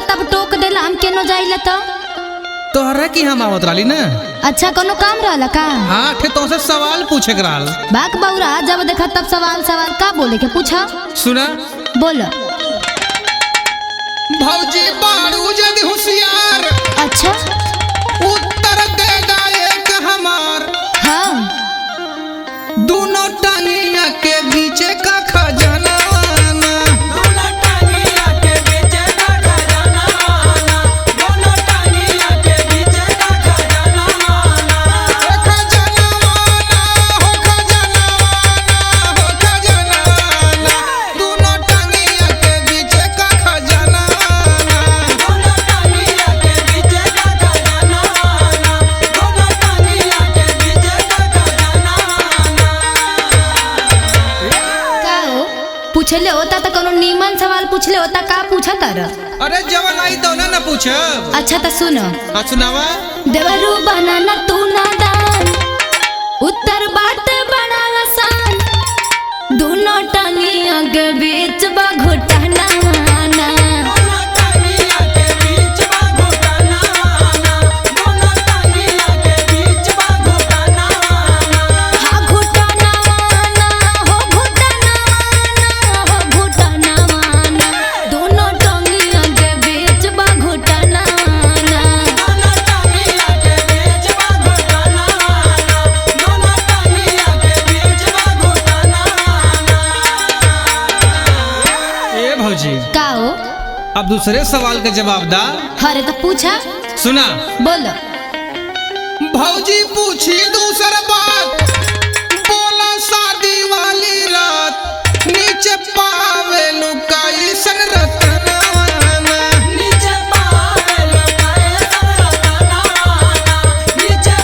तब टोक देला हम केनो जाइले तो तोहरा की हम आवत रही ना। अच्छा कोनो काम रहला का? हाँ ठे तो से सवाल पूछे के रहल। बाक बौरा जब देखा तब सवाल सवाल का बोले के पूछा। सुना बोलो। भौजी बाड़ू जद होशियार अच्छा उत्तर दे दा एक हमार। हाँ दोनों टांगिया के बीच का खजाना पूछले होता तो कोनो नीमन सवाल पूछले होता का पूछा तार? अरे जवन आई तो ना पूछब। अच्छा तो सुनो। हाँ सुनावा। देवरू बनाना तू नादान उत्तर बात बड़ा आसान दोनों टांगिया के बीच बा घुटना का हो? अब दूसरे सवाल का जवाब दा। अरे तो पूछा। सुना बोलो। भौजी पूछी दूसरा बात बोला शादी वाली रात नीचे पावे लुकाई सन रतना नीचे पावे लुकाई सन रतना नीचे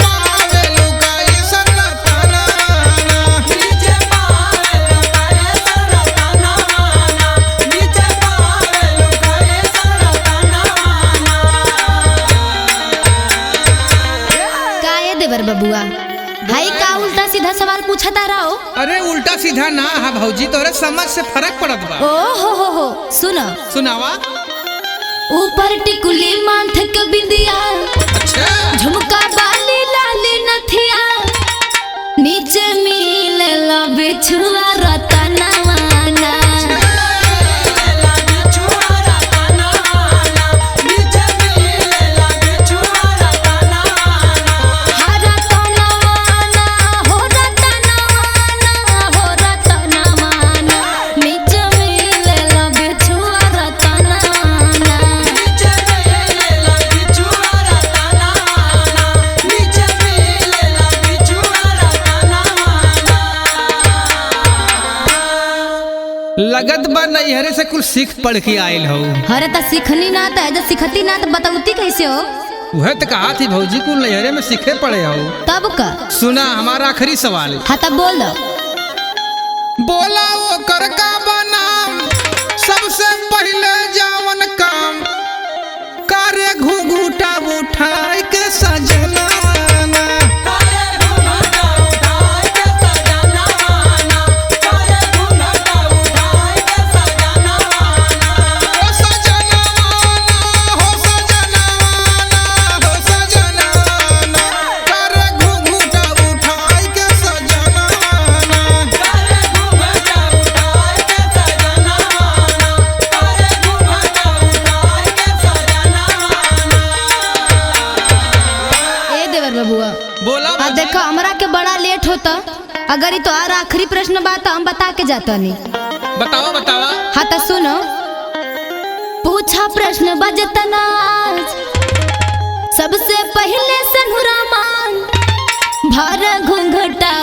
पावे लुकाई सन रतना बबुआ भाई का उल्टा सीधा सवाल पूछता रहो। अरे उल्टा सीधा ना है भौजी तोरे समझ से फर्क पड़त बा। ओ हो सुनो सुनावा। ऊपर टिकुली माथ के बिंदिया अच्छा झुमका बाली लाली नथिया नीचे मिलेला बिछुआ रतनवाना लगत बा नैहरे से कुछ सीख पढ़ के आयल हो। अरे तो सीखनी ना तो जब सिखती ना तो बताऊती कैसे हो? वह तो कहा थी भौजी को नैहरे में सीखे पड़े हो। तब का सुना हमारा आखिरी सवाल। हाँ तब बोल दो। बोला वो कर का बनाम सबसे पहले जावन काम करे घूंघूटा उठाए के सजना बोला। देखो हमरा के बड़ा लेट होता अगर ये तो आखिरी प्रश्न बात हम बता के जाता नहीं। बताओ बतावा। हाँ तो सुनो। पूछा प्रश्न बजतना सबसे पहले सनुरा मांग भर घूंघटा